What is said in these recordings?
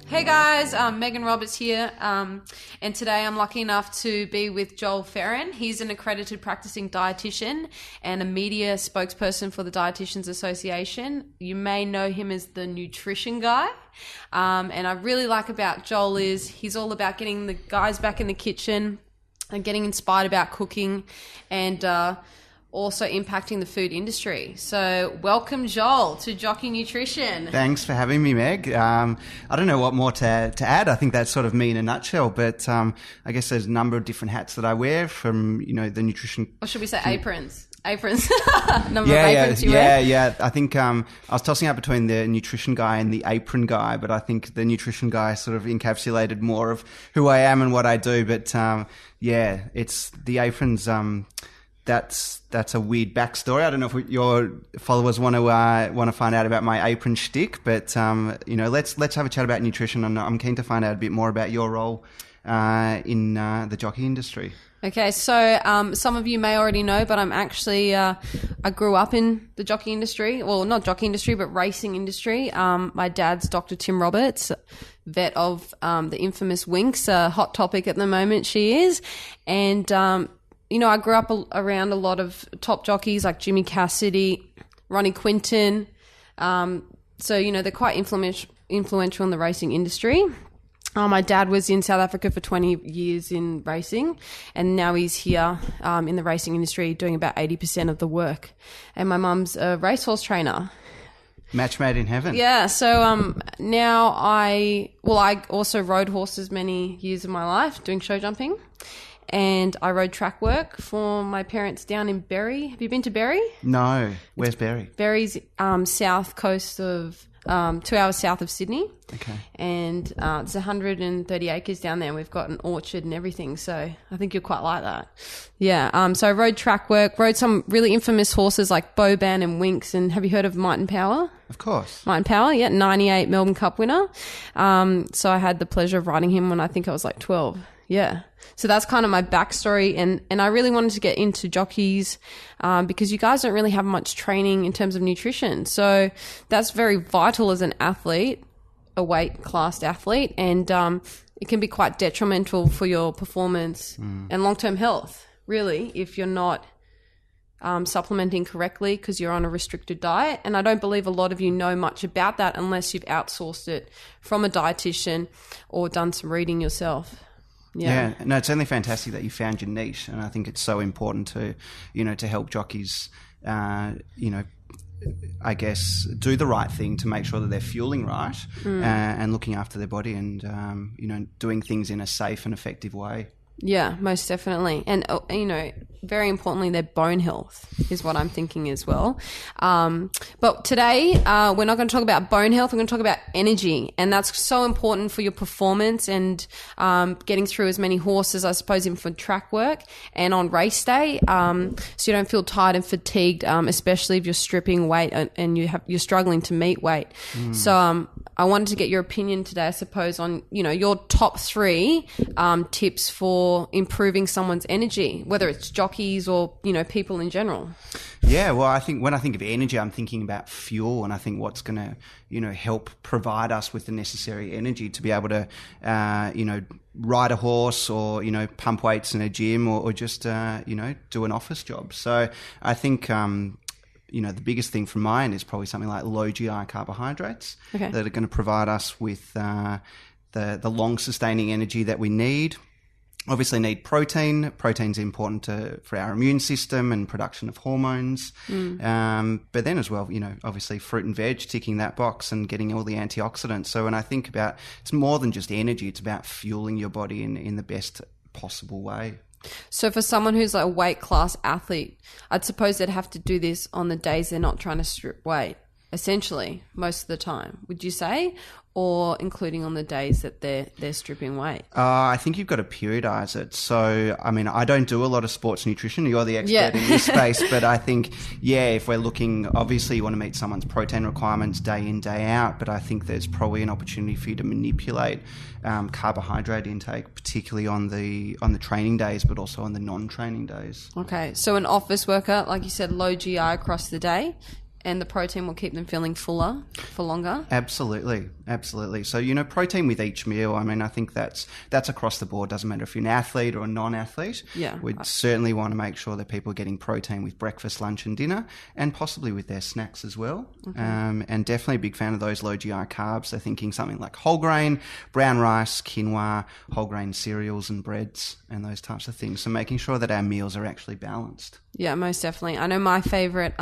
Hey guys, Megan Roberts here, and today I'm lucky enough to be with Joel Ferren. He's an accredited practicing dietitian and a media spokesperson for the Dietitians Association. You may know him as the nutrition guy, and I really like about Joel is he's all about getting the guys back in the kitchen and getting inspired about cooking and also impacting the food industry. So welcome, Joel, to Jockey Nutrition. Thanks for having me, Meg. I don't know what more to add. I think that's sort of me in a nutshell, but I guess there's a number of different hats that I wear from, the nutrition... Or should we say aprons? Aprons. Number of aprons you wear? Yeah. I think I was tossing up between the nutrition guy and the apron guy, but I think the nutrition guy sort of encapsulated more of who I am and what I do. But it's the aprons... That's a weird backstory. I don't know if your followers want to find out about my apron shtick, but let's have a chat about nutrition, and I'm keen to find out a bit more about your role in the jockey industry. Okay, so some of you may already know, but I'm actually I grew up in the jockey industry. Well, not jockey industry, but racing industry. My dad's Dr. Tim Roberts, vet of the infamous Winx, a hot topic at the moment. She is, and I grew up around a lot of top jockeys like Jimmy Cassidy, Ronnie Quinton. So, they're quite influential in the racing industry. My dad was in South Africa for 20 years in racing, and now he's here in the racing industry doing about 80% of the work. And my mum's a racehorse trainer. Match made in heaven. Yeah, so now I also rode horses many years of my life doing show jumping. And I rode track work for my parents down in Berry. Have you been to Berry? No. Where's Berry? Berry's south coast of 2 hours south of Sydney. Okay. And it's 130 acres down there, and we've got an orchard and everything. So I think you'll quite like that. Yeah. So I rode track work, rode some really infamous horses like Boban and Winx. And have you heard of Might and Power? Of course. Might and Power, yeah, 98 Melbourne Cup winner. So I had the pleasure of riding him when I think I was like 12. Yeah. So that's kind of my backstory. And I really wanted to get into jockeys because you guys don't really have much training in terms of nutrition. So that's very vital as an athlete, a weight classed athlete. And it can be quite detrimental for your performance and long-term health, really, if you're not supplementing correctly because you're on a restricted diet. And I don't believe a lot of you know much about that unless you've outsourced it from a dietitian or done some reading yourself. Yeah, no, it's only fantastic that you found your niche, and I think it's so important to, to help jockeys, I guess, do the right thing to make sure that they're fueling right and looking after their body and, doing things in a safe and effective way. Yeah, most definitely. And, very importantly, their bone health is what I'm thinking as well. But today, we're not going to talk about bone health. We're going to talk about energy. And that's so important for your performance and getting through as many horses, I suppose, even for track work and on race day. So you don't feel tired and fatigued, especially if you're stripping weight and you're struggling to meet weight. So I wanted to get your opinion today, I suppose, on, your top 3 tips for improving someone's energy, whether it's jockeys or, people in general. Yeah, well, I think when I think of energy, I'm thinking about fuel, and I think what's going to, help provide us with the necessary energy to be able to, ride a horse or, pump weights in a gym or just, do an office job. So I think, the biggest thing from mine is probably something like low GI carbohydrates that are going to provide us with the long sustaining energy that we need. Obviously need protein. Protein's important for our immune system and production of hormones. But then as well, obviously fruit and veg, ticking that box and getting all the antioxidants. So when I think about, it's more than just energy, it's about fueling your body in the best possible way. So for someone who's like a weight class athlete, I'd suppose they'd have to do this on the days they're not trying to strip weight, essentially, most of the time, would you say? Or including on the days that they're stripping weight? I think you've got to periodise it. So, I mean, I don't do a lot of sports nutrition. You're the expert in this space. But I think, if we're looking, obviously you want to meet someone's protein requirements day in, day out. But I think there's probably an opportunity for you to manipulate carbohydrate intake, particularly on the training days, but also on the non-training days. Okay. So an office worker, like you said, low GI across the day. and the protein will keep them feeling fuller for longer. Absolutely. So, protein with each meal, I mean, I think that's across the board. Doesn't matter if you're an athlete or a non-athlete. Yeah. We'd certainly want to make sure that people are getting protein with breakfast, lunch and dinner, and possibly with their snacks as well. Okay. And definitely a big fan of those low GI carbs. So thinking something like whole grain, brown rice, quinoa, whole grain cereals and breads and those types of things. So making sure that our meals are actually balanced. Yeah, most definitely. I know my favourite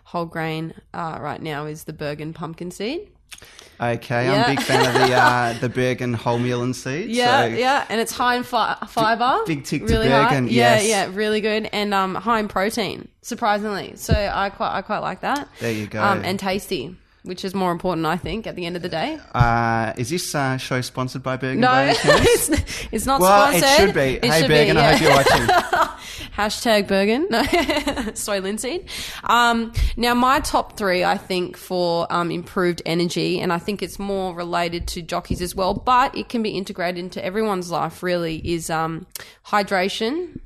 whole grain right now is the Bergen pumpkin seed. Okay, I'm a big fan of the Bergen wholemeal and seeds. Yeah, and it's high in fibre. Big tick really to Bergen, high. yes. Yeah, really good, and high in protein, surprisingly. So I quite like that. There you go. And tasty, which is more important, I think, at the end of the day. Is this show sponsored by Bergen? No, it's not sponsored. Well, it should be. Hey, Bergen, I hope you're watching. Hashtag Bergen. No. Soy linseed. Now, my top 3, I think, for improved energy, and I think it's more related to jockeys as well, but it can be integrated into everyone's life, really, is hydration.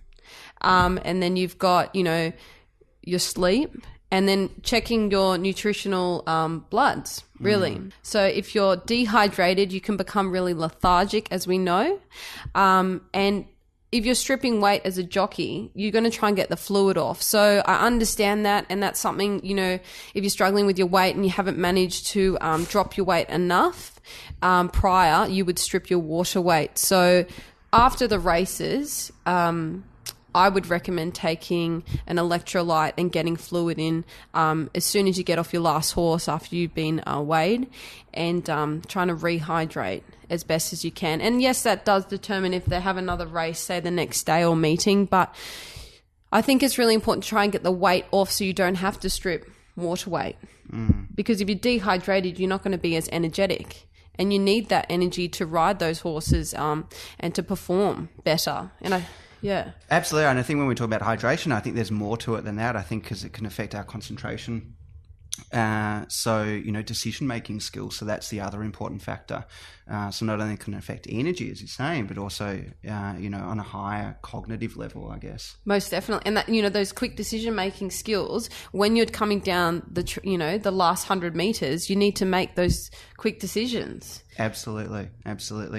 And then you've got, your sleep, and then checking your nutritional bloods, really. So if you're dehydrated, you can become really lethargic, as we know. And if you're stripping weight as a jockey, you're going to try and get the fluid off. So I understand that, and that's something, if you're struggling with your weight and you haven't managed to drop your weight enough prior, you would strip your water weight. So after the races, I would recommend taking an electrolyte and getting fluid in as soon as you get off your last horse after you've been weighed, and trying to rehydrate as best as you can. And yes, that does determine if they have another race, say the next day or meeting, but I think it's really important to try and get the weight off so you don't have to strip water weight. Because if you're dehydrated, you're not going to be as energetic. And you need that energy to ride those horses and to perform better. Yeah. Absolutely. And I think when we talk about hydration, I think there's more to it than that. I think because it can affect our concentration. Decision-making skills. So that's the other important factor. So not only can it affect energy, as you're saying, but also, on a higher cognitive level, I guess. Most definitely. And that, those quick decision-making skills, when you're coming down the last 100 meters, you need to make those quick decisions. Absolutely.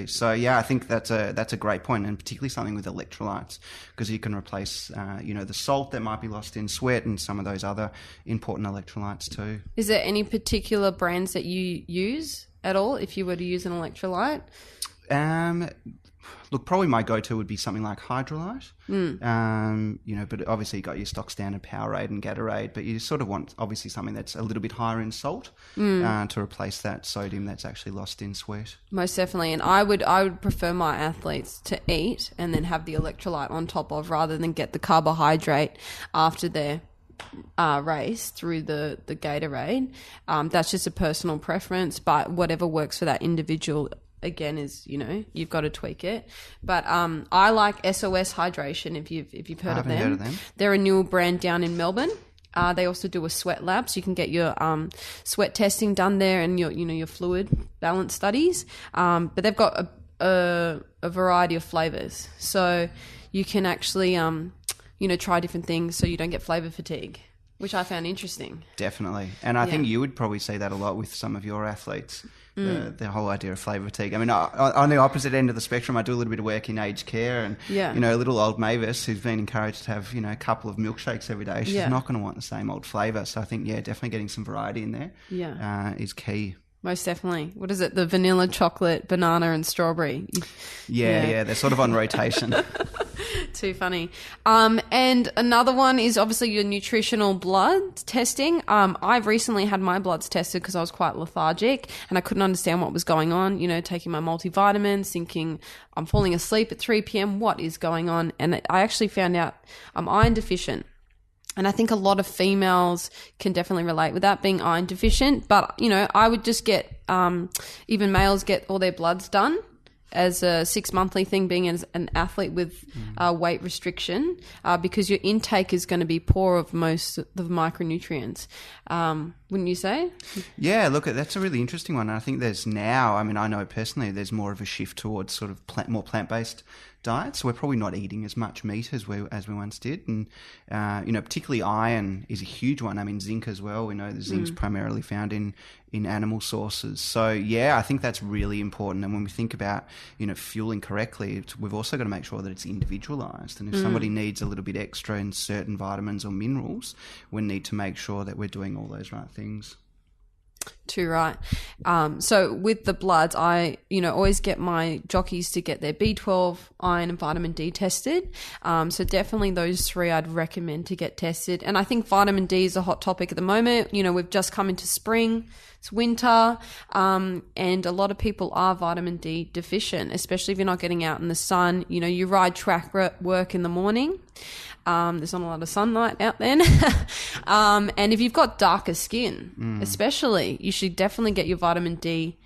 So yeah, I think that's a great point, and particularly something with electrolytes, because you can replace the salt that might be lost in sweat and some of those other important electrolytes too. Is there any particular brands that you use at all if you were to use an electrolyte? Look, probably my go-to would be something like Hydrolyte. But obviously you got your stock standard Powerade and Gatorade, but you sort of want obviously something that's a little bit higher in salt to replace that sodium that's actually lost in sweat. Most definitely, and I would prefer my athletes to eat and then have the electrolyte on top of, rather than get the carbohydrate after their race through the Gatorade. That's just a personal preference, but whatever works for that individual, again, is you've got to tweak it. But I like SOS Hydration, if you've heard of them. Heard of them. They're a newer brand down in Melbourne. They also do a sweat lab, so you can get your sweat testing done there and your fluid balance studies. But they've got a variety of flavors, so you can actually try different things so you don't get flavor fatigue, which I found interesting. Definitely. And I think you would probably see that a lot with some of your athletes, the whole idea of flavour fatigue. I mean, on the opposite end of the spectrum, I do a little bit of work in aged care, and, little old Mavis who's been encouraged to have, a couple of milkshakes every day, she's not going to want the same old flavour. So I think, definitely getting some variety in there is key. Most definitely. What is it? The vanilla, chocolate, banana and strawberry. Yeah, they're sort of on rotation. Too funny. And another one is obviously your nutritional blood testing. I've recently had my bloods tested because I was quite lethargic and I couldn't understand what was going on, taking my multivitamins, thinking I'm falling asleep at 3 p.m. What is going on? And I actually found out I'm iron deficient. And I think a lot of females can definitely relate with that, being iron deficient. But, I would just get, even males get all their bloods done as a 6-monthly thing, being as an athlete with weight restriction, because your intake is going to be poor of most of the micronutrients. wouldn't you say? Yeah, look, that's a really interesting one. And I think there's now, I mean, I know personally there's more of a shift towards sort of more plant-based diets. So we're probably not eating as much meat as we once did. And, particularly iron is a huge one. I mean, zinc as well. We know the zinc's primarily found in animal sources. So, yeah, I think that's really important. And when we think about, fueling correctly, we've also got to make sure that it's individualised. And if somebody needs a little bit extra in certain vitamins or minerals, we need to make sure that we're doing all those right things. Too right. So with the bloods, I, always get my jockeys to get their B12, iron and vitamin D tested. So definitely those three I'd recommend to get tested. And I think vitamin D is a hot topic at the moment. We've just come into spring, it's winter, and a lot of people are vitamin D deficient, especially if you're not getting out in the sun. You ride track work in the morning. There's not a lot of sunlight out then. And if you've got darker skin, especially, you should definitely get your vitamin D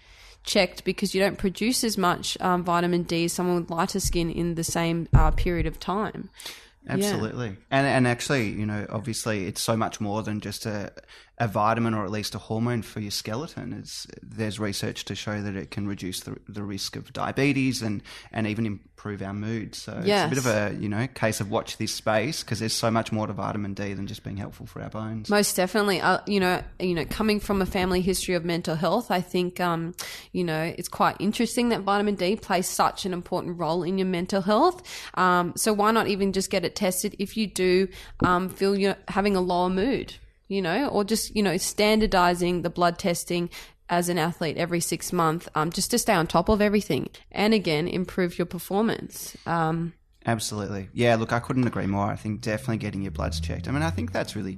checked because you don't produce as much vitamin D as someone with lighter skin in the same period of time. Absolutely. Yeah. And actually, obviously it's so much more than just a vitamin or at least a hormone for your skeleton. There's research to show that it can reduce the risk of diabetes and even improve our mood. So It's a bit of a, case of watch this space because there's so much more to vitamin D than just being helpful for our bones. Most definitely. Coming from a family history of mental health, I think, it's quite interesting that vitamin D plays such an important role in your mental health. So why not even just get it tested if you do feel you're having a lower mood? Or just, standardizing the blood testing as an athlete every 6 months, just to stay on top of everything and again, improve your performance. Absolutely. Yeah, look, I couldn't agree more. I think definitely getting your bloods checked. I mean, I think that's really,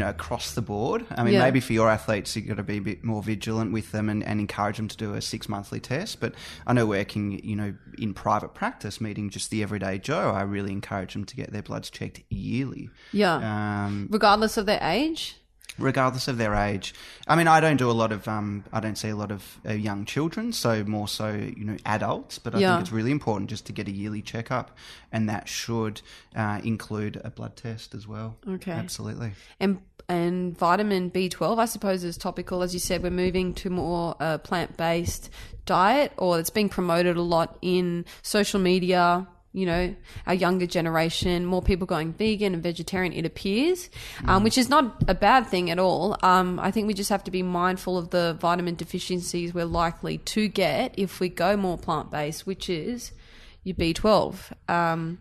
across the board. I mean, maybe for your athletes, you've got to be a bit more vigilant with them and encourage them to do a 6-monthly test. But I know working, in private practice, meeting just the everyday Joe, I really encourage them to get their bloods checked yearly. Yeah. Regardless of their age? Regardless of their age. I mean, I don't do a lot of, I don't see a lot of young children, so more so, adults, but I think it's really important just to get a yearly checkup, and that should include a blood test as well. Okay. Absolutely. And vitamin B12, I suppose, is topical. As you said, we're moving to more plant-based diet, or it's being promoted a lot in social media, our younger generation, more people going vegan and vegetarian, it appears, which is not a bad thing at all. I think we just have to be mindful of the vitamin deficiencies we're likely to get if we go more plant-based, which is your B12. Absolutely.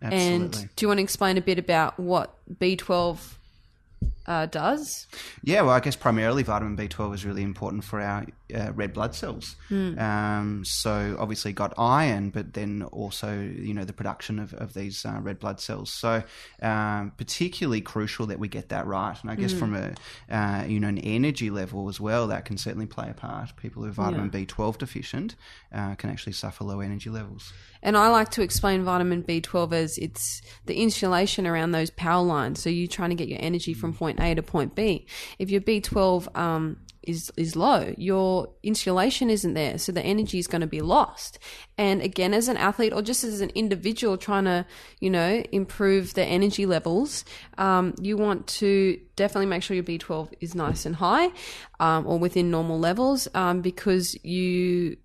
And do you want to explain a bit about what B12 does? Yeah, well, I guess primarily vitamin B12 is really important for our red blood cells. So obviously got iron, but then also, the production of these red blood cells. So particularly crucial that we get that right. And I guess from an energy level as well, that can certainly play a part. People who are vitamin B12 deficient can actually suffer low energy levels. And I like to explain vitamin B12 as it's the insulation around those power lines. So you're trying to get your energy from point A to point B. If your B12 is low, your insulation isn't there, so the energy is going to be lost. And again, as an athlete or just as an individual trying to, improve their energy levels, you want to definitely make sure your B12 is nice and high, or within normal levels, because you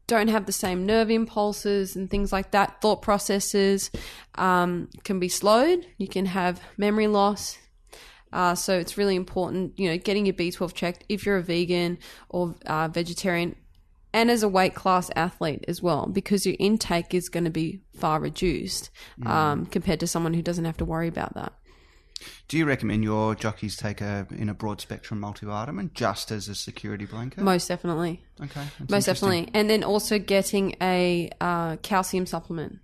don't have the same nerve impulses and things like that. Thought processes can be slowed. You can have memory loss. So it's really important, getting your B12 checked if you're a vegan or vegetarian, and as a weight class athlete as well, because your intake is going to be far reduced compared to someone who doesn't have to worry about that. Do you recommend your jockeys take a broad spectrum multivitamin just as a security blanket? Most definitely. Okay. Most definitely. And then also getting a calcium supplement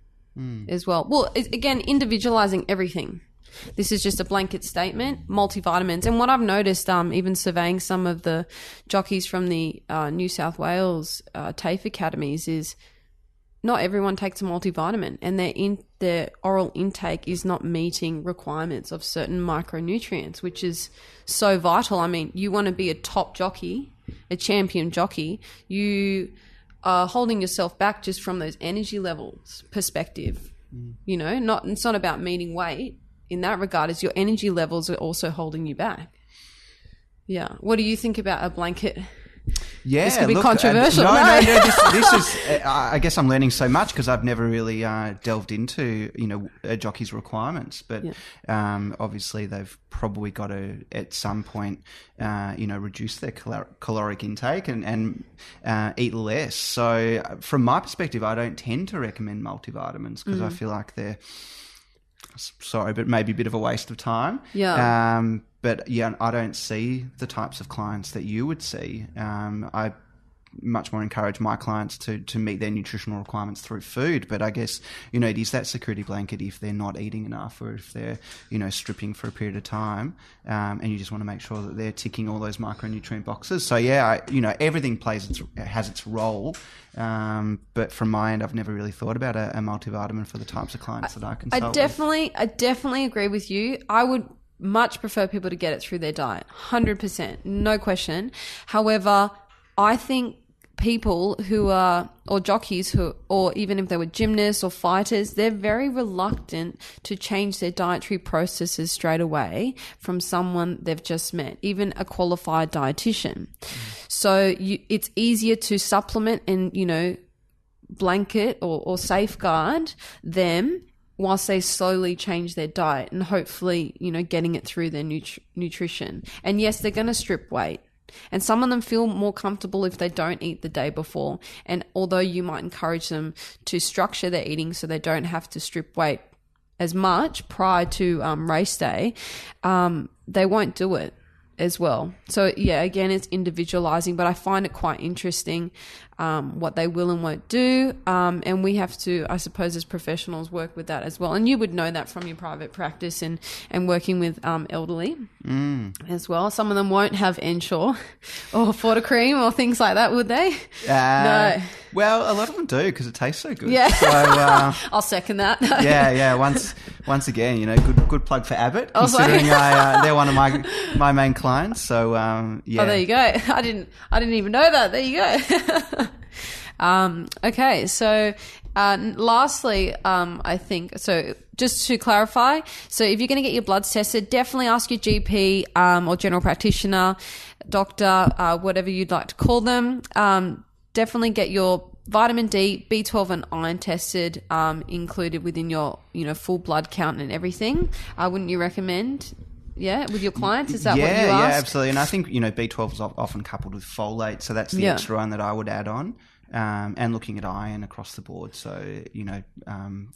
as well. Well, again, individualizing everything. This is just a blanket statement, multivitamins. And what I've noticed, even surveying some of the jockeys from the New South Wales TAFE academies, is not everyone takes a multivitamin, and their oral intake is not meeting requirements of certain micronutrients, which is so vital. I mean, you want to be a top jockey, a champion jockey, you are holding yourself back just from those energy levels perspective. It's not about meeting weight in that regard, is your energy levels are also holding you back. Yeah. What do you think about a blanket? Yeah, this could be look, controversial. No. This is. I guess I'm learning so much because I've never really delved into a jockey's requirements, but obviously they've probably got to at some point reduce their caloric intake and eat less. So from my perspective, I don't tend to recommend multivitamins because I feel like they're but maybe a bit of a waste of time. Yeah. But yeah, I don't see the types of clients that you would see. I much more encourage my clients to meet their nutritional requirements through food. But I guess, it is that security blanket if they're not eating enough or if they're, stripping for a period of time. And you just want to make sure that they're ticking all those micronutrient boxes. So yeah, everything has its role. But from my end, I've never really thought about a multivitamin for the types of clients that I consult with. I definitely agree with you. I would much prefer people to get it through their diet. 100%. No question. However, I think people who are, or jockeys who, or even if they were gymnasts or fighters, they're very reluctant to change their dietary processes straight away from someone they've just met, even a qualified dietitian. So it's easier to supplement and, blanket or safeguard them whilst they slowly change their diet and hopefully, getting it through their nutrition. And yes, they're going to strip weight. And some of them feel more comfortable if they don't eat the day before. And although you might encourage them to structure their eating so they don't have to strip weight as much prior to race day, they won't do it as well. So yeah, again, it's individualizing, but I find it quite interesting what they will and won't do. And we have to, I suppose, as professionals, work with that as well. And you would know that from your private practice and working with elderly as well. Some of them won't have Ensure or Forte Cream or things like that, would they? No. Well, a lot of them do because it tastes so good. Yeah. So, I'll second that. yeah. Once again, good plug for Abbott, considering they're one of my main clients. So yeah. Oh, there you go. I didn't even know that. There you go. Okay, so lastly, I think, so just to clarify, so if you're going to get your bloods tested, definitely ask your GP or general practitioner, doctor, whatever you'd like to call them. Definitely get your vitamin D, B12 and iron tested, included within your full blood count and everything. Wouldn't you recommend? Yeah, with your clients, is that what you ask? Yeah, absolutely. And I think B12 is often coupled with folate, so that's the extra one that I would add on. And looking at iron across the board, so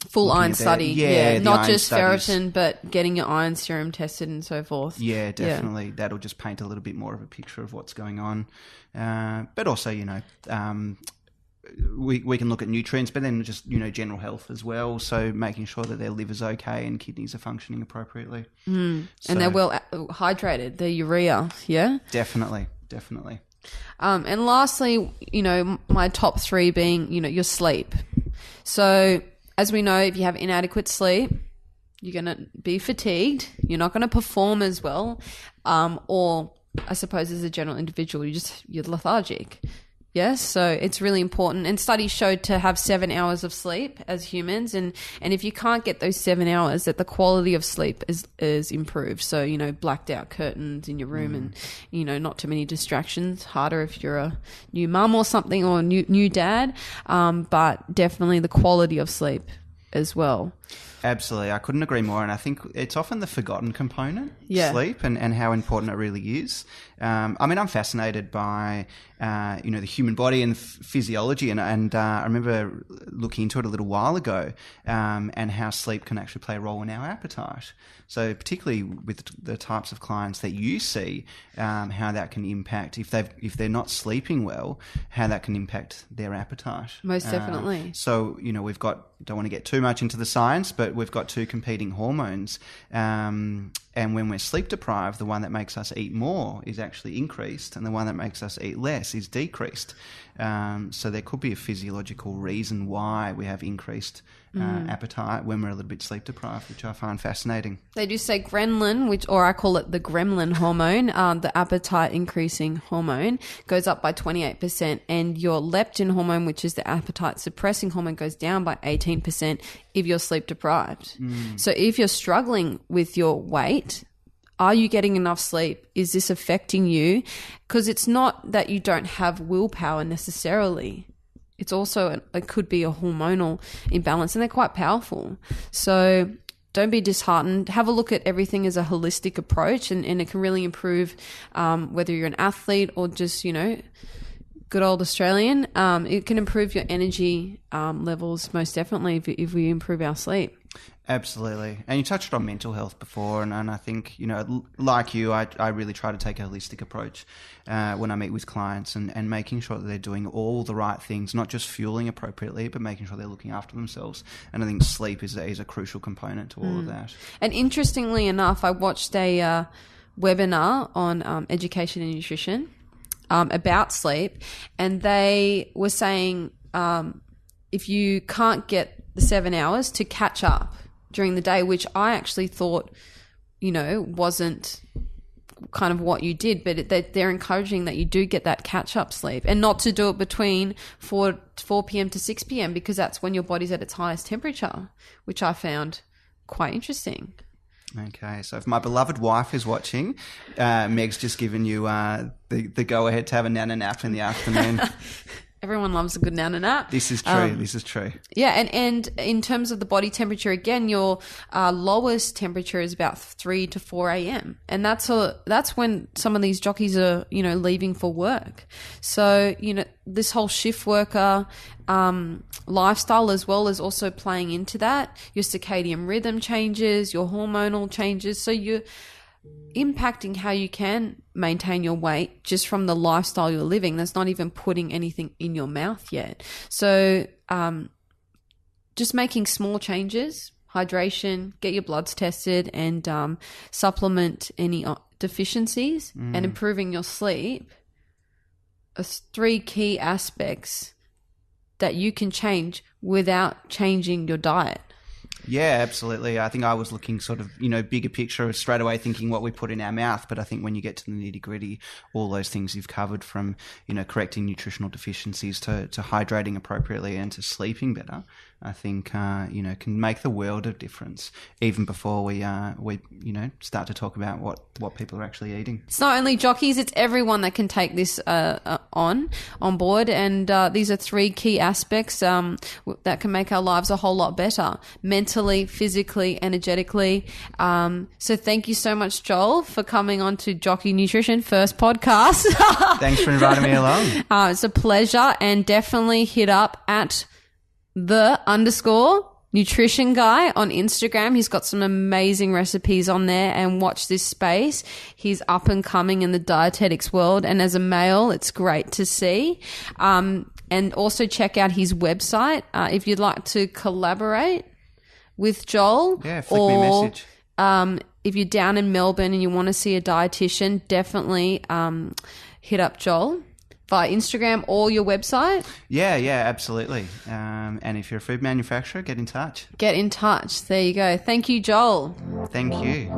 full iron study, not just studies. ferritin, but getting your iron serum tested and so forth. Yeah, definitely. That'll just paint a little bit more of a picture of what's going on. But also, we can look at nutrients, but then just general health as well. So making sure that their liver's okay and kidneys are functioning appropriately, and they're well hydrated. Their urea, yeah, definitely. And lastly, my top three being, your sleep. So as we know, if you have inadequate sleep, you're going to be fatigued. You're not going to perform as well. Or I suppose as a general individual, you're lethargic. Yes, so it's really important. And studies showed to have 7 hours of sleep as humans. And if you can't get those 7 hours, that the quality of sleep is improved. So, blacked out curtains in your room and, not too many distractions. Harder if you're a new mum or something or new dad. But definitely the quality of sleep as well. Absolutely. I couldn't agree more. And I think it's often the forgotten component, sleep, and how important it really is. I'm fascinated by, the human body and physiology. And I remember looking into it a little while ago, and how sleep can actually play a role in our appetite. So particularly with the types of clients that you see, how that can impact, if they're not sleeping well, how that can impact their appetite. Most definitely. So, we've got, don't want to get too much into the science, but we've got two competing hormones. And when we're sleep deprived, the one that makes us eat more is actually increased, and the one that makes us eat less is decreased. So there could be a physiological reason why we have increased appetite when we're a little bit sleep deprived, which I find fascinating. They do say ghrelin, or I call it the gremlin hormone, the appetite increasing hormone, goes up by 28%, and your leptin hormone, which is the appetite suppressing hormone, goes down by 18% if you're sleep deprived. So if you're struggling with your weight, Are you getting enough sleep? Is this affecting you? Because it's not that you don't have willpower necessarily. It's also, it could be a hormonal imbalance, and they're quite powerful. So don't be disheartened. Have a look at everything as a holistic approach, and it can really improve whether you're an athlete or just, good old Australian. It can improve your energy levels most definitely if we improve our sleep. Absolutely. And you touched on mental health before, and I think, like you, I really try to take a holistic approach when I meet with clients and making sure that they're doing all the right things, not just fueling appropriately, but making sure they're looking after themselves. And I think sleep is a crucial component to all of that. And interestingly enough, I watched a webinar on education and nutrition about sleep, and they were saying if you can't get the 7 hours, to catch up during the day, which I actually thought, wasn't kind of what you did, but they're encouraging that you do get that catch-up sleep, and not to do it between 4 p.m. to 6 p.m. because that's when your body's at its highest temperature, which I found quite interesting. Okay, so if my beloved wife is watching, Meg's just given you the go-ahead to have a nana nap in the afternoon. Everyone loves a good nana nap. This is true. This is true. Yeah, and in terms of the body temperature, again, your lowest temperature is about 3 to 4 a.m. And that's when some of these jockeys are, leaving for work. So, this whole shift worker lifestyle as well is also playing into that. Your circadian rhythm changes, your hormonal changes. So you're impacting how you can maintain your weight just from the lifestyle you're living. That's not even putting anything in your mouth yet. So just making small changes, hydration, get your bloods tested, and supplement any deficiencies, and improving your sleep are 3 key aspects that you can change without changing your diet. Yeah, absolutely. I think I was looking sort of, bigger picture, straight away thinking what we put in our mouth. But I think when you get to the nitty gritty, all those things you've covered, from, correcting nutritional deficiencies to hydrating appropriately and to sleeping better, I think, can make the world of difference even before we start to talk about what people are actually eating. It's not only jockeys, it's everyone that can take this on board. And these are 3 key aspects that can make our lives a whole lot better. Mentally, physically, energetically. So thank you so much, Joel, for coming on to Jockey Nutrition, first podcast. Thanks for inviting me along. It's a pleasure, and definitely hit up at _nutrition guy on Instagram. He's got some amazing recipes on there, and watch this space. He's up and coming in the dietetics world, and as a male, it's great to see. And also check out his website if you'd like to collaborate with Joel. Yeah, flick me a message. If you're down in Melbourne and you want to see a dietitian, definitely hit up Joel via Instagram or your website. Yeah, absolutely. And if you're a food manufacturer, get in touch. Get in touch. There you go. Thank you, Joel. Thank you.